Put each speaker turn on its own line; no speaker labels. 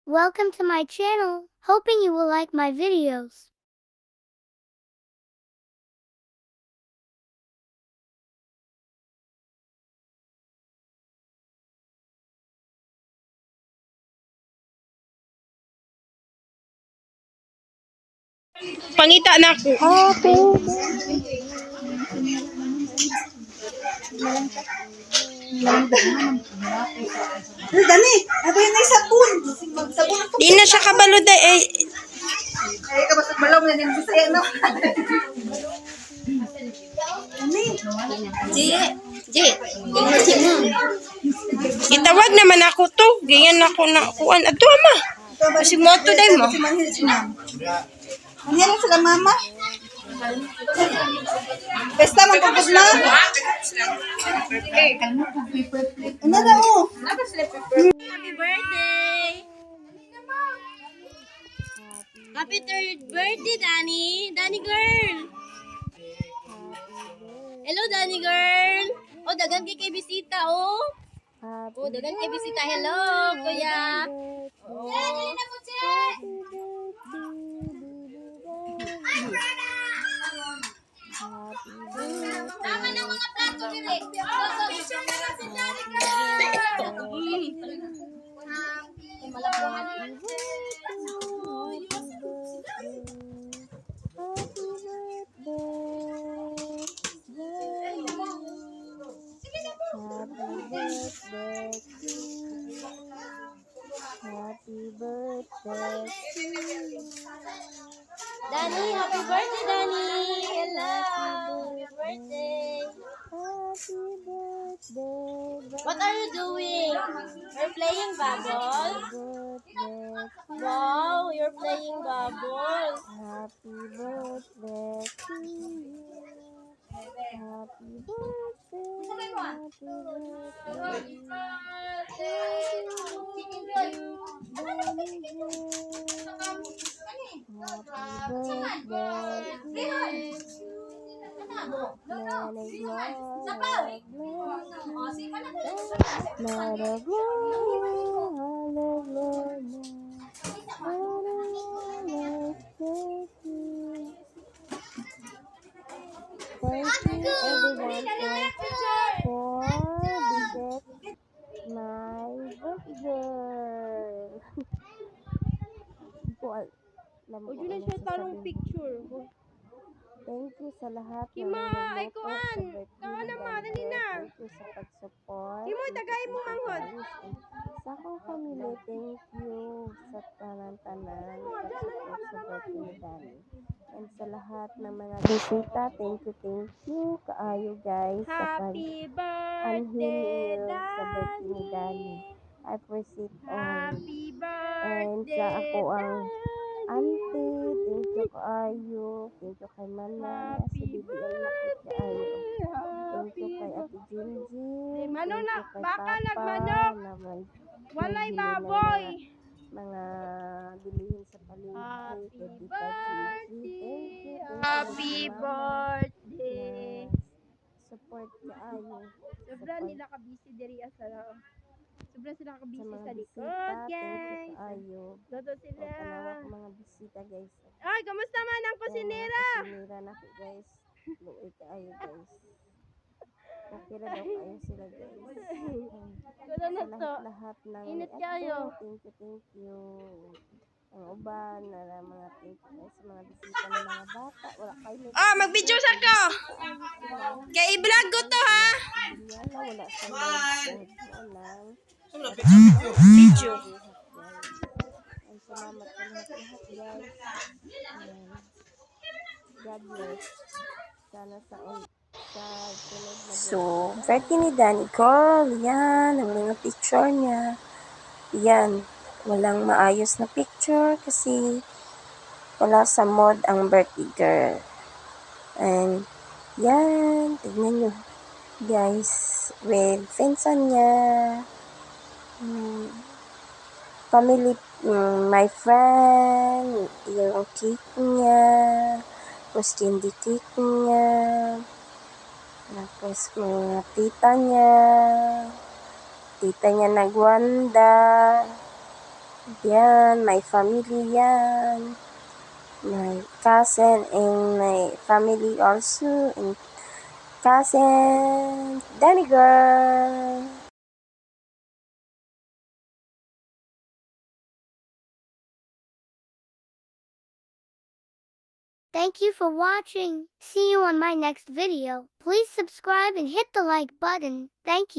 Welcome to my channel, hoping you will like my videos.
Pangita na ako.
Dani, ako yun ay sabon. Magsabon ako.
Di na siya kabalo da eh.
Ay, kabasag malaw na din sa no. Dani.
Gitawag naman ako to. Ganyan ako na kuan. Ato ma. Kasi moto day mo.
Ano yan sila mama? Pesta man pagod na. Ano na o?
Happy birthday! Happy third birthday, Danny! Danny girl! Hello, Danny girl! Oh, dagan kay bisita, oh! Oh, dagan kay bisita. Hello, kuya! Oh. Tama na mga plato dire. Picture na lang si Danny girl! Danny, happy birthday, Danny! Hello! Happy birthday! What are you doing? You're playing bubble? Wow, you're playing bubble.
Happy birthday to you. Happy birthday. Happy Thank you everyone for visit my birthday girl. Po, alam ko
Huwag yun na
ano
siya parang
sasabihin.
picture.
Thank you sa lahat ng
Kima, ay
nagluto
kuan.
sa birthday
Kaon na
ni
ma, dali
Dante.
na.
Thank you sa pag-support.
Kimo, tagay mo manghod.
Sa akong family, thank you sa tanan-tanan pag-support sa birthday ni Dani. And sa lahat ng mga bisita, thank you kaayo guys sa
Happy
pag-anhin
birthday,
niyo sa birthday ni Dani.
Danny!
I appreciate all.
Happy
And
birthday,
sa ako ang auntie,
Danny!
thank you kaayo. Thank you kay Manay, sa
Happy
BBL Nakit kaayo. Thank you kay Ate Jinji.
Mano
Thank
na,
you kay
baka
Papa
nagmanok.
na
Walay
nagbili ng
baboy.
mga bilihin sa palengke.
Happy
Kay Tita Gigi. Thank you.
Happy
Thank you sa mama
birthday.
na support kaayo.
Sobrang nila ka-busy diri sa sobrang sila
Sa
ka-busy
mga
sa
bisita,
likod,
thank you
guys.
kaayo.
Toto
O
sila.
tanawa ko mga bisita guys.
Ay, kamusta man ang kusinera?
Kusinira na ko guys. Luoy kaayo guys. Okay na daw kayo sila guys.
Kuno na to.
Lahat ng
Init kayo.
thank you. Ang uban na mga thank you guys sa mga bisita ng mga bata. Wala kayo.
Ah, mag-video sa ko. Kaya i-vlog ko to ha.
Wala sa mga lang.
Video.
And salamat sa lahat guys. God bless. Sana sa sunod na So, birthday ni Danny Cole. Yan, ang mga picture niya. Yan, walang maayos na picture kasi wala sa mod ang birthday girl. And, yan, tignan nyo. Guys, with pinsan niya. Family, my friend, yung cake niya, tapos candy cake niya, tapos mga tita niya nagwanda, Yan, my family yan. My cousin and my family also. And cousin, Danny girl.
Thank you for watching. See you on my next video. Please subscribe and hit the like button. Thank you.